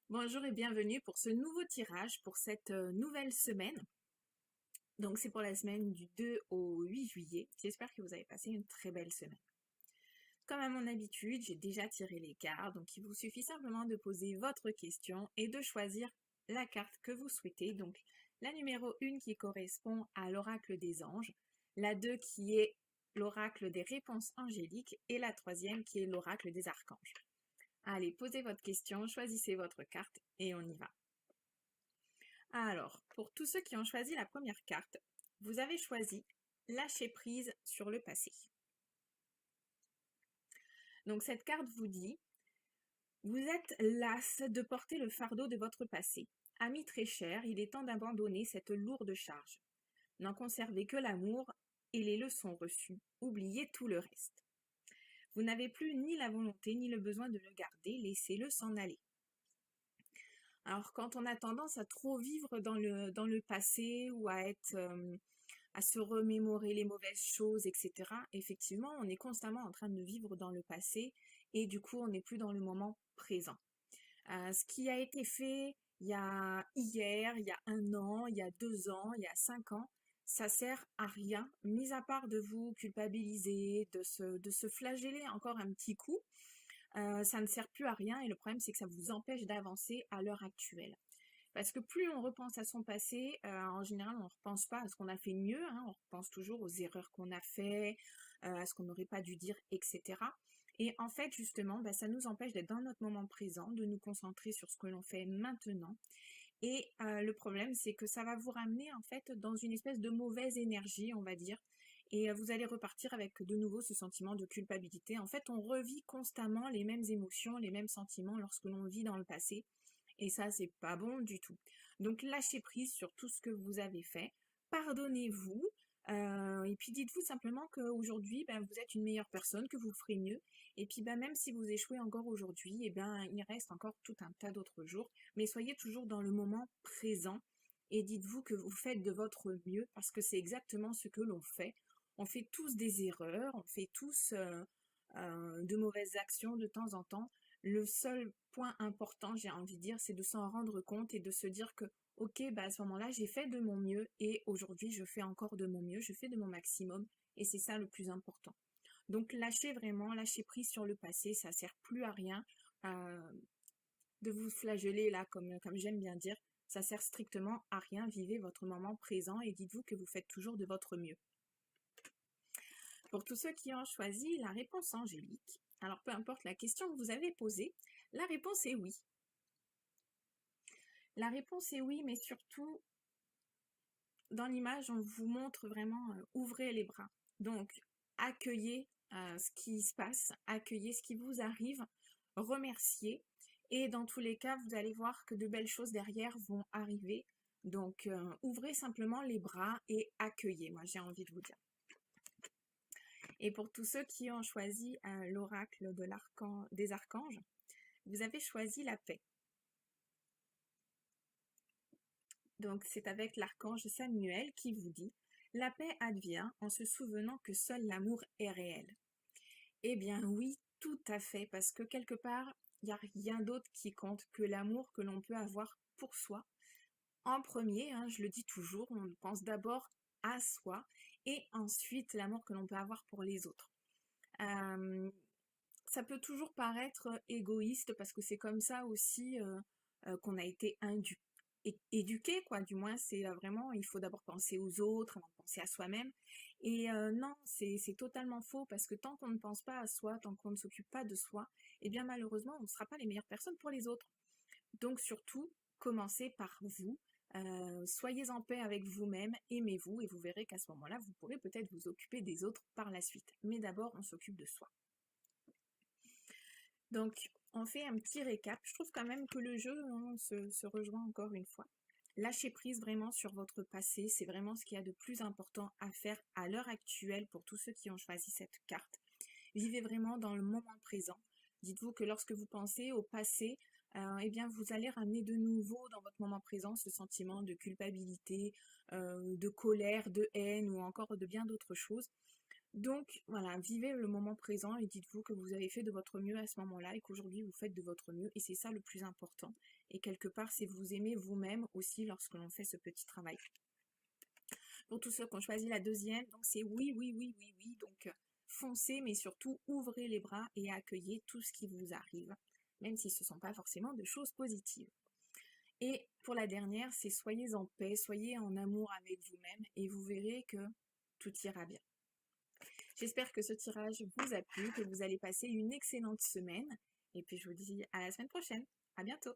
Bonjour et bienvenue pour ce nouveau tirage pour cette nouvelle semaine. Donc c'est pour la semaine du 2 au 8 juillet. J'espère que vous avez passé une très belle semaine. Comme à mon habitude, j'ai déjà tiré les cartes, donc il vous suffit simplement de poser votre question et de choisir la carte que vous souhaitez. Donc la numéro 1 qui correspond à l'oracle des anges, la 2 qui est l'oracle des réponses angéliques et la troisième qui est l'oracle des archanges. Allez, posez votre question, choisissez votre carte et on y va. Alors, pour tous ceux qui ont choisi la première carte, vous avez choisi lâcher prise sur le passé. Donc cette carte vous dit, vous êtes las de porter le fardeau de votre passé. Ami très cher, il est temps d'abandonner cette lourde charge. N'en conservez que l'amour et les leçons reçues. Oubliez tout le reste. Vous n'avez plus ni la volonté ni le besoin de le garder, laissez-le s'en aller. Alors quand on a tendance à trop vivre dans le passé ou à se remémorer les mauvaises choses, etc. Effectivement, on est constamment en train de vivre dans le passé et du coup, on n'est plus dans le moment présent. Ce qui a été fait il y a hier, il y a 1 an, il y a 2 ans, il y a 5 ans, ça sert à rien, mis à part de vous culpabiliser, de se flageller encore un petit coup, ça ne sert plus à rien et le problème c'est que ça vous empêche d'avancer à l'heure actuelle. Parce que plus on repense à son passé, en général, on ne repense pas à ce qu'on a fait de mieux, hein, on repense toujours aux erreurs qu'on a fait, à ce qu'on n'aurait pas dû dire, etc. Et en fait, justement, bah, ça nous empêche d'être dans notre moment présent, de nous concentrer sur ce que l'on fait maintenant. Et le problème, c'est que ça va vous ramener en fait dans une espèce de mauvaise énergie, on va dire. Et vous allez repartir avec de nouveau ce sentiment de culpabilité. En fait, on revit constamment les mêmes émotions, les mêmes sentiments lorsque l'on vit dans le passé. Et ça, c'est pas bon du tout. Donc lâchez prise sur tout ce que vous avez fait. Pardonnez-vous. Et puis dites-vous simplement qu'aujourd'hui, ben, vous êtes une meilleure personne, que vous ferez mieux. Et puis ben, même si vous échouez encore aujourd'hui, et ben, il reste encore tout un tas d'autres jours. Mais soyez toujours dans le moment présent et dites-vous que vous faites de votre mieux parce que c'est exactement ce que l'on fait. On fait tous des erreurs, on fait tous de mauvaises actions de temps en temps. Le seul point important, j'ai envie de dire, c'est de s'en rendre compte et de se dire que, ok, bah à ce moment-là, j'ai fait de mon mieux et aujourd'hui, je fais encore de mon mieux, je fais de mon maximum et c'est ça le plus important. Donc, lâchez vraiment, lâchez prise sur le passé, ça sert plus à rien euh, de vous flageller là, comme j'aime bien dire. Ça sert strictement à rien. Vivez votre moment présent et dites-vous que vous faites toujours de votre mieux. Pour tous ceux qui ont choisi la réponse angélique, alors peu importe la question que vous avez posée, la réponse est oui. La réponse est oui, mais surtout, dans l'image, on vous montre vraiment ouvrez les bras. Donc, accueillez ce qui se passe, accueillez ce qui vous arrive, remerciez. Et dans tous les cas, vous allez voir que de belles choses derrière vont arriver. Donc, ouvrez simplement les bras et accueillez, moi j'ai envie de vous dire. Et pour tous ceux qui ont choisi l'oracle des archanges, vous avez choisi la paix. Donc c'est avec l'archange Samuel qui vous dit la paix advient en se souvenant que seul l'amour est réel. Eh bien oui, tout à fait, parce que quelque part, il n'y a rien d'autre qui compte que l'amour que l'on peut avoir pour soi. En premier, hein, je le dis toujours, on pense d'abord à soi et ensuite l'amour que l'on peut avoir pour les autres. Euh, Ça peut toujours paraître égoïste parce que c'est comme ça aussi qu'on a été éduqué, quoi. Du moins, c'est vraiment, il faut d'abord penser aux autres avant de penser à soi-même. Et non, c'est totalement faux parce que tant qu'on ne pense pas à soi, tant qu'on ne s'occupe pas de soi, eh bien malheureusement, on ne sera pas les meilleures personnes pour les autres. Donc surtout, commencez par vous. Soyez en paix avec vous-même, aimez-vous et vous verrez qu'à ce moment-là, vous pourrez peut-être vous occuper des autres par la suite. Mais d'abord, on s'occupe de soi. Donc, on fait un petit récap. Je trouve quand même que le jeu hein, se rejoint encore une fois. Lâchez prise vraiment sur votre passé, c'est vraiment ce qu'il y a de plus important à faire à l'heure actuelle pour tous ceux qui ont choisi cette carte. Vivez vraiment dans le moment présent. Dites-vous que lorsque vous pensez au passé, eh bien vous allez ramener de nouveau dans votre moment présent ce sentiment de culpabilité, de colère, de haine ou encore de bien d'autres choses. Donc voilà, vivez le moment présent et dites-vous que vous avez fait de votre mieux à ce moment-là et qu'aujourd'hui vous faites de votre mieux et c'est ça le plus important. Et quelque part, c'est vous aimer vous-même aussi lorsque l'on fait ce petit travail. Pour tous ceux qui ont choisi la deuxième, donc c'est oui, oui, oui, oui, oui. Donc foncez, mais surtout ouvrez les bras et accueillez tout ce qui vous arrive, même si ce ne sont pas forcément de choses positives. Et pour la dernière, c'est soyez en paix, soyez en amour avec vous-même et vous verrez que tout ira bien. J'espère que ce tirage vous a plu, que vous allez passer une excellente semaine. Et puis je vous dis à la semaine prochaine. À bientôt.